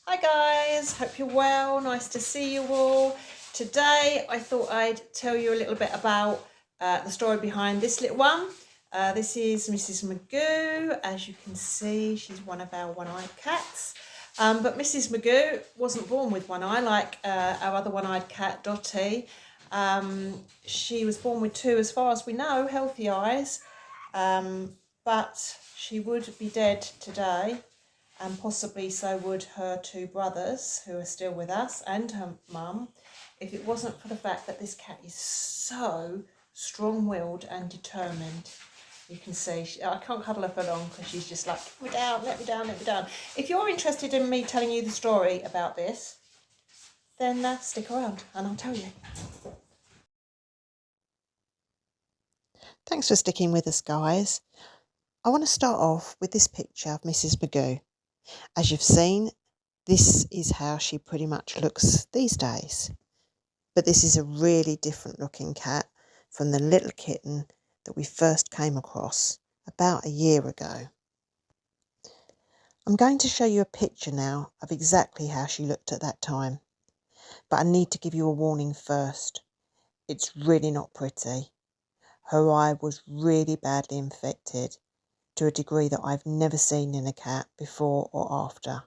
Hi guys, hope you're well. Nice to see you all. Today I thought I'd tell you a little bit about the story behind this little one. This is Mrs. Magoo. As you can see, she's one of our one-eyed cats. But Mrs. Magoo wasn't born with one eye like our other one-eyed cat, Dottie. She was born with two, as far as we know, healthy eyes. But she would be dead today, and possibly so would her two brothers who are still with us and her mum, if it wasn't for the fact that this cat is so strong-willed and determined. You can see, I can't cuddle her for long because she's just like, let me down, let me down, let me down. If you're interested in me telling you the story about this, then stick around and I'll tell you. Thanks for sticking with us, guys. I want to start off with this picture of Mrs. Magoo. As you've seen, this is how she pretty much looks these days. But this is a really different looking cat from the little kitten that we first came across about a year ago. I'm going to show you a picture now of exactly how she looked at that time. But I need to give you a warning first. It's really not pretty. Her eye was really badly infected to a degree that I've never seen in a cat before or after.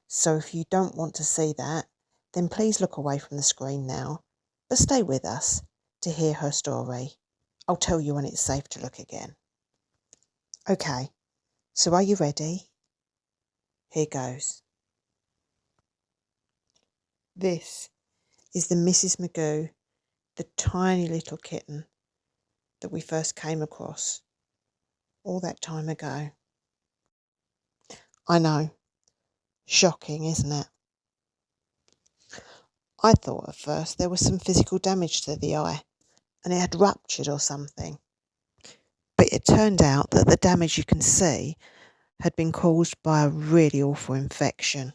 So if you don't want to see that, then please look away from the screen now, but stay with us to hear her story. I'll tell you when it's safe to look again. Okay, so are you ready? Here goes. This is the Mrs. Magoo, the tiny little kitten that we first came across all that time ago. I know, shocking, isn't it? I thought at first there was some physical damage to the eye and it had ruptured or something. But it turned out that the damage you can see had been caused by a really awful infection.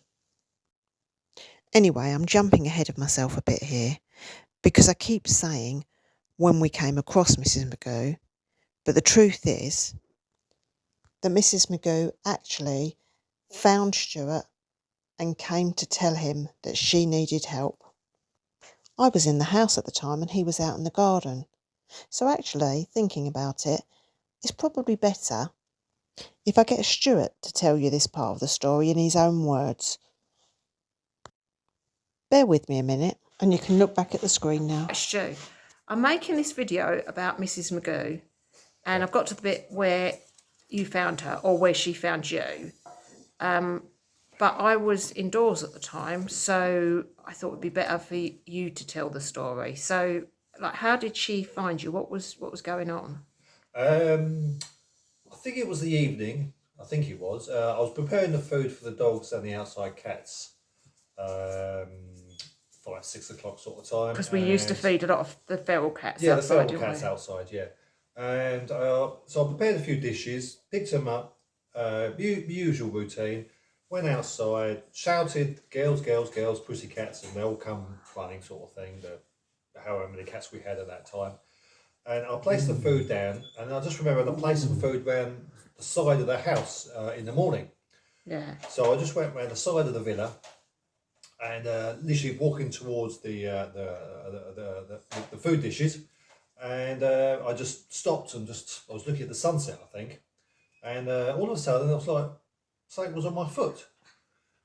Anyway, I'm jumping ahead of myself a bit here because I keep saying when we came across Mrs. Magoo, but the truth is that Mrs. Magoo actually found Stuart and came to tell him that she needed help. I was in the house at the time and he was out in the garden. So actually, thinking about it, it's probably better if I get Stuart to tell you this part of the story in his own words. Bear with me a minute and you can look back at the screen now. Stu, I'm making this video about Mrs. Magoo and I've got to the bit where you found her or where she found you. But I was indoors at the time, so I thought it would be better for you to tell the story. So, like, how did she find you? What was going on? I think it was the evening. I think it was. I was preparing the food for the dogs and the outside cats. 5, 6 o'clock sort of time. Because we used to feed a lot of the feral cats yeah, outside, the feral cats outside. Yeah, and so I prepared a few dishes, picked them up, usual routine. Went outside, shouted, "Girls, girls, girls, pussy cats," and they all come running, sort of thing. However many cats we had at that time. And I placed the food down, and I just remember I placed some food round the side of the house in the morning. Yeah. So I just went round the side of the villa, and literally walking towards the food dishes, and I just stopped and I was looking at the sunset, I think, and all of a sudden I was like, something was on my foot.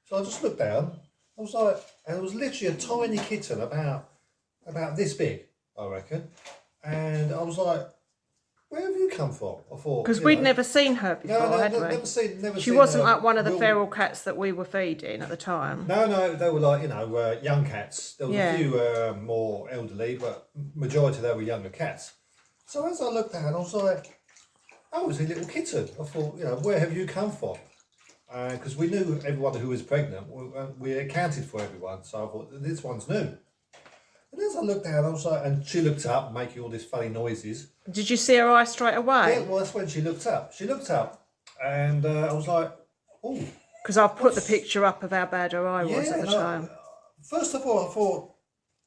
So I just looked down. I was like, and it was literally a tiny kitten about this big, I reckon. And I was like, where have you come from? I thought, because we'd never seen her before, had we? never seen. She wasn't like one of the feral cats that we were feeding at the time. No, they were like young cats. There was a few more elderly, but majority they were younger cats. So as I looked at her, I was like, oh, it's a little kitten. I thought, where have you come from? Because we knew everyone who was pregnant. We accounted for everyone, so I thought this one's new. And as I looked at her, I was like, and she looked up, making all these funny noises. Did you see her eye straight away? Yeah, well, that's when she looked up. She looked up, and I was like, oh. Because I've put the picture up of how bad her eye was at the time. First of all, I thought,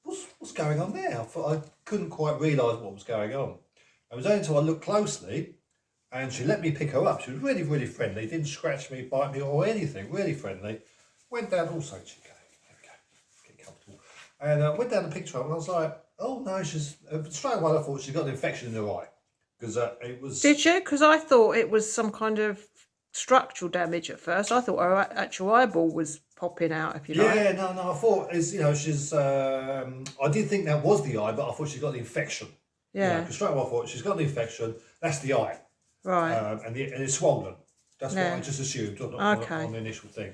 what's going on there? I couldn't quite realise what was going on. It was only until I looked closely, and she let me pick her up. She was really, really friendly. Didn't scratch me, bite me, or anything. Really friendly. went down also. There we go. Get comfortable. And went down the picture of her, and I was like, oh no, she's straight away. I thought she got an infection in her eye because it was. Did you? Because I thought it was some kind of structural damage at first. I thought her actual eyeball was popping out, if you like. Yeah, no. I thought she's. I did think that was the eye, but I thought she got the infection. Yeah. Because straight away I thought she's got the infection. That's the eye. Right. And it's swollen. That's what I just assumed on the initial thing.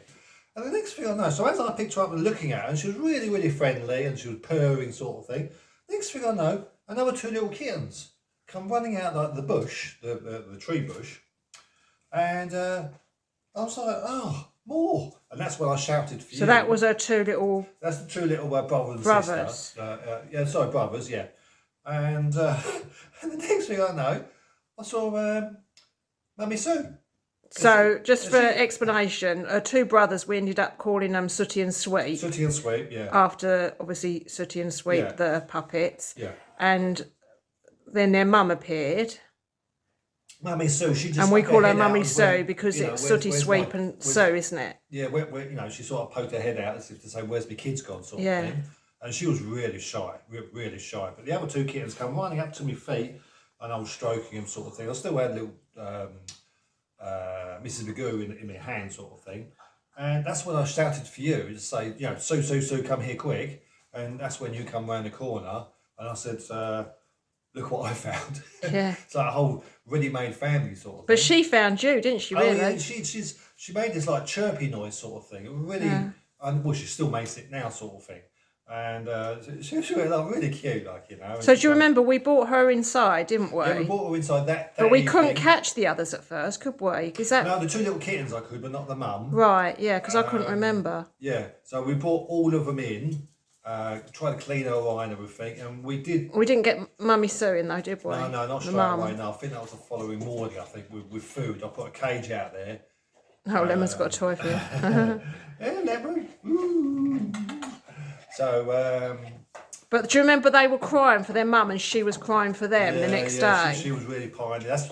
And the next thing I know, so as I picked her up and looking at her, and she was really, really friendly, and she was purring sort of thing. Next thing I know, another 2 little kittens come running out like the bush, the tree bush, and I was like, oh, more. And that's when I shouted for you. So that was her 2 little... That's the 2 little brothers and sisters. Brothers, yeah. And and the next thing I know, I saw Mummy Sue. So, just for explanation, her 2 brothers, we ended up calling them Sooty and Sweep. Sooty and Sweep, yeah. After, obviously, Sooty and Sweep, the puppets. Yeah. And then their mum appeared. Mummy Sue, she just... And we call her Mummy Sue because it's Sooty, Sweep and Sue, isn't it? Yeah, she sort of poked her head out as if to say, where's my kids gone, sort of thing. And she was really shy, really shy. But the other 2 kittens come running up to my feet and I was stroking them, sort of thing. I still had little... Mrs. Magoo in my hand, sort of thing, and that's when I shouted for you to say, Sue, come here quick, and that's when you come round the corner, and I said, look what I found. Yeah, it's like a whole ready-made family sort of. But thing. she found you, didn't she? Really? Oh yeah, she made this like chirpy noise sort of thing. It really, and well, she still makes it now, sort of thing. And she was like really cute, like, you know. So do you remember we brought her inside, didn't we? Yeah, we brought her inside that but we evening. couldn't catch the others at first, could we? No, the 2 little kittens I could, but not the mum. Right, yeah, because I couldn't remember. Yeah, so we brought all of them in, tried to clean her eye and everything, and we did. We didn't get Mummy Sue in though, did we? No, not straight away. No, I think that was the following morning. I think with food, I put a cage out there. Oh, Lemon's got a toy for you. Yeah, Lemon. Ooh. So. But do you remember they were crying for their mum and she was crying for them the next day? She was really pining. That's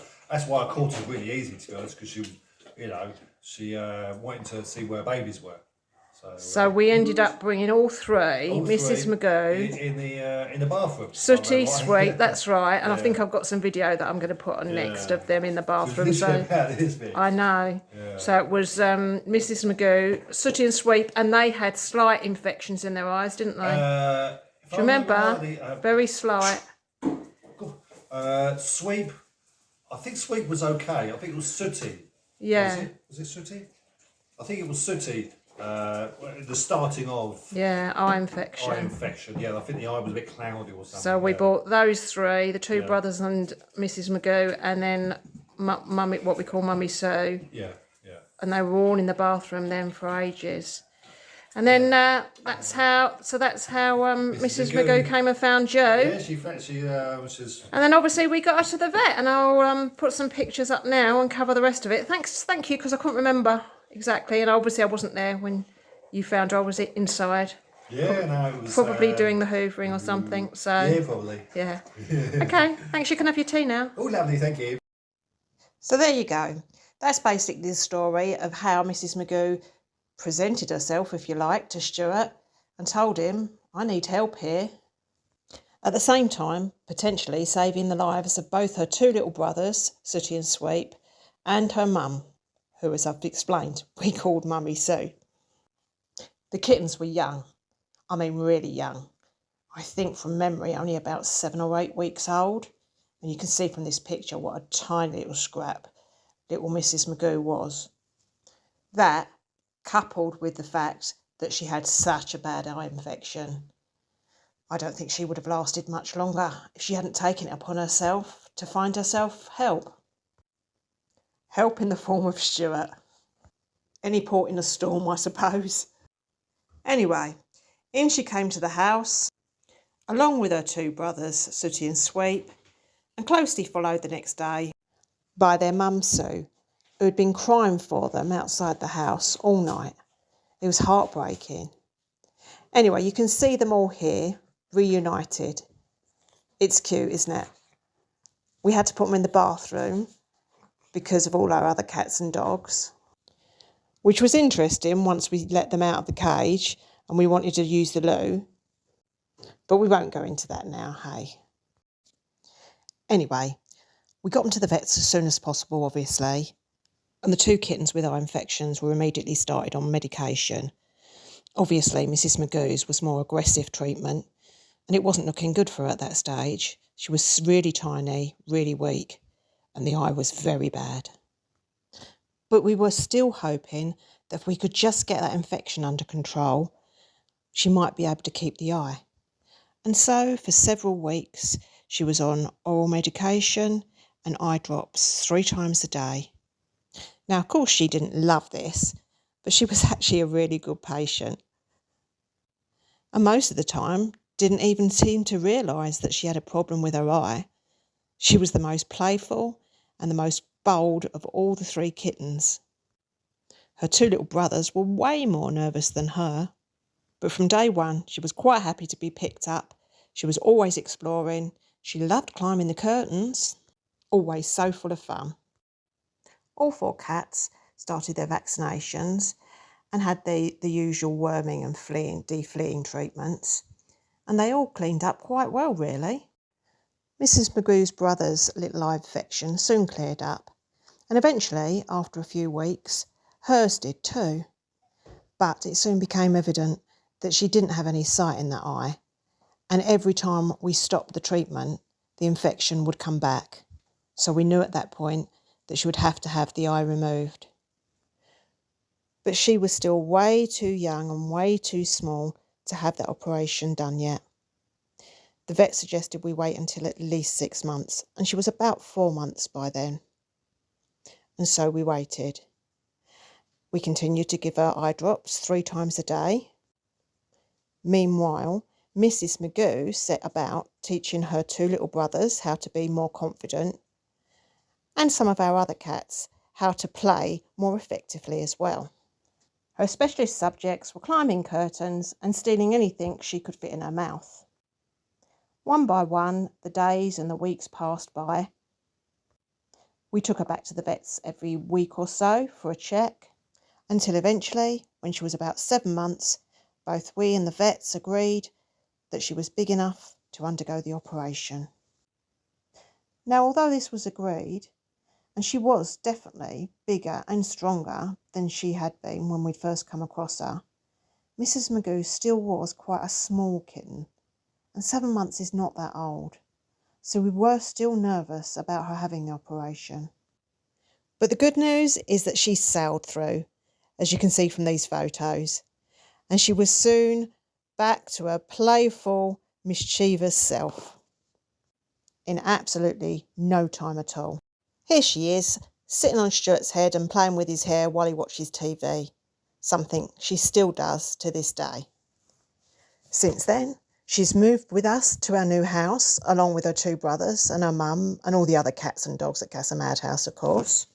why I caught her really easy, to be honest, because she wanted to see where babies were. So we ended up bringing all three, Mrs. Magoo, in the bathroom. Sooty, Sweep, that's right. And I think I've got some video that I'm going to put on next of them in the bathroom. So I know. Yeah. So it was Mrs. Magoo, Sooty and Sweep, and they had slight infections in their eyes, didn't they? Do you remember? Very slight. Sweep. I think Sweep was okay. I think it was Sooty. Yeah. Was it Sooty? I think it was Sooty. The starting of eye infection. Eye infection. Yeah, I think the eye was a bit cloudy or something. So we bought those 3, the 2 brothers and Mrs. Magoo, and then Mummy, what we call Mummy Sue. Yeah. And they were all in the bathroom then for ages. And then that's how Mrs. Magoo came and found you. Yeah, she was just... And then obviously we got her to the vet, and I'll put some pictures up now and cover the rest of it. Thank you, because I couldn't remember exactly, and obviously I wasn't there when you found her. I was inside. Yeah, no, it was... Probably doing the hoovering or something, so... Yeah, probably. Yeah. Okay, thanks, you can have your tea now. Oh, lovely, thank you. So there you go. That's basically the story of how Mrs. Magoo presented herself, if you like, to Stuart and told him, I need help here. At the same time, potentially saving the lives of both her 2 little brothers, Sooty and Sweep, and her mum, who, as I've explained, we called Mummy Sue. The kittens were young. I mean, really young. I think from memory only about 7 or 8 weeks old. And you can see from this picture what a tiny little scrap little Mrs. Magoo was. That, coupled with the fact that she had such a bad eye infection, I don't think she would have lasted much longer if she hadn't taken it upon herself to find herself help. Help in the form of Stuart. Any port in a storm, I suppose. Anyway, in she came to the house, along with her 2 brothers, Sooty and Sweep, and closely followed the next day by their mum Sue, who had been crying for them outside the house all night. It was heartbreaking. Anyway, you can see them all here, reunited. It's cute, isn't it? We had to put them in the bathroom because of all our other cats and dogs. which was interesting once we let them out of the cage and we wanted to use the loo. But we won't go into that now, hey. Anyway, we got them to the vets as soon as possible, obviously. And the 2 kittens with eye infections were immediately started on medication. Obviously, Mrs. Magoo's was more aggressive treatment, and it wasn't looking good for her at that stage. She was really tiny, really weak, and the eye was very bad. But we were still hoping that if we could just get that infection under control, she might be able to keep the eye. And so for several weeks, she was on oral medication and eye drops 3 times a day. Now, of course, she didn't love this, but she was actually a really good patient. And most of the time, didn't even seem to realise that she had a problem with her eye. She was the most playful and the most bold of all the 3 kittens. Her 2 little brothers were way more nervous than her. But from day one, she was quite happy to be picked up. She was always exploring. She loved climbing the curtains. Always so full of fun. All 4 cats started their vaccinations and had the usual worming and defleeing treatments. And they all cleaned up quite well, really. Mrs. Magoo's brother's little eye infection soon cleared up. And eventually, after a few weeks, hers did too. But it soon became evident that she didn't have any sight in that eye. And every time we stopped the treatment, the infection would come back. So we knew at that point that she would have to have the eye removed. But she was still way too young and way too small to have that operation done yet. The vet suggested we wait until at least 6 months, and she was about 4 months by then. And so we waited. We continued to give her eye drops 3 times a day. Meanwhile, Mrs. Magoo set about teaching her 2 little brothers how to be more confident, and some of our other cats how to play more effectively as well. Her specialist subjects were climbing curtains and stealing anything she could fit in her mouth. One by one, the days and the weeks passed by. We took her back to the vets every week or so for a check, until eventually, when she was about 7 months, both we and the vets agreed that she was big enough to undergo the operation. Now, although this was agreed, and she was definitely bigger and stronger than she had been when we'd first come across her, Mrs. Magoo still was quite a small kitten, and 7 months is not that old, so we were still nervous about her having the operation. But the good news is that she sailed through, as you can see from these photos, and she was soon back to her playful, mischievous self in absolutely no time at all. Here she is, sitting on Stuart's head and playing with his hair while he watches TV, something she still does to this day. Since then, she's moved with us to our new house, along with her 2 brothers and her mum and all the other cats and dogs at Casa Madhouse, of course.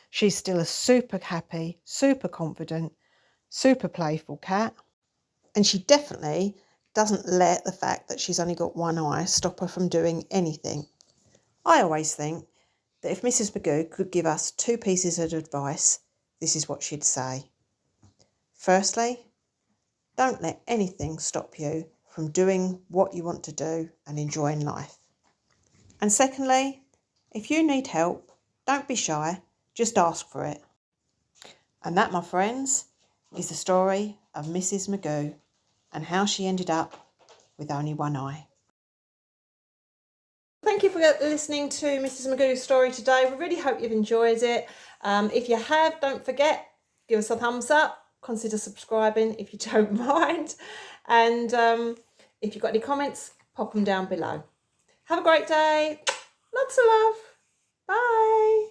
She's still a super happy, super confident, super playful cat. And she definitely doesn't let the fact that she's only got one eye stop her from doing anything. I always think that if Mrs. Magoo could give us 2 pieces of advice, this is what she'd say. Firstly, don't let anything stop you from doing what you want to do and enjoying life. And secondly, if you need help, don't be shy, just ask for it. And that, my friends, is the story of Mrs. Magoo and how she ended up with only one eye. Thank you for listening to Mrs. Magoo's story today. We really hope you've enjoyed it. If you have, don't forget, give us a thumbs up. Consider subscribing if you don't mind. And if you've got any comments, pop them down below. Have a great day. Lots of love. Bye.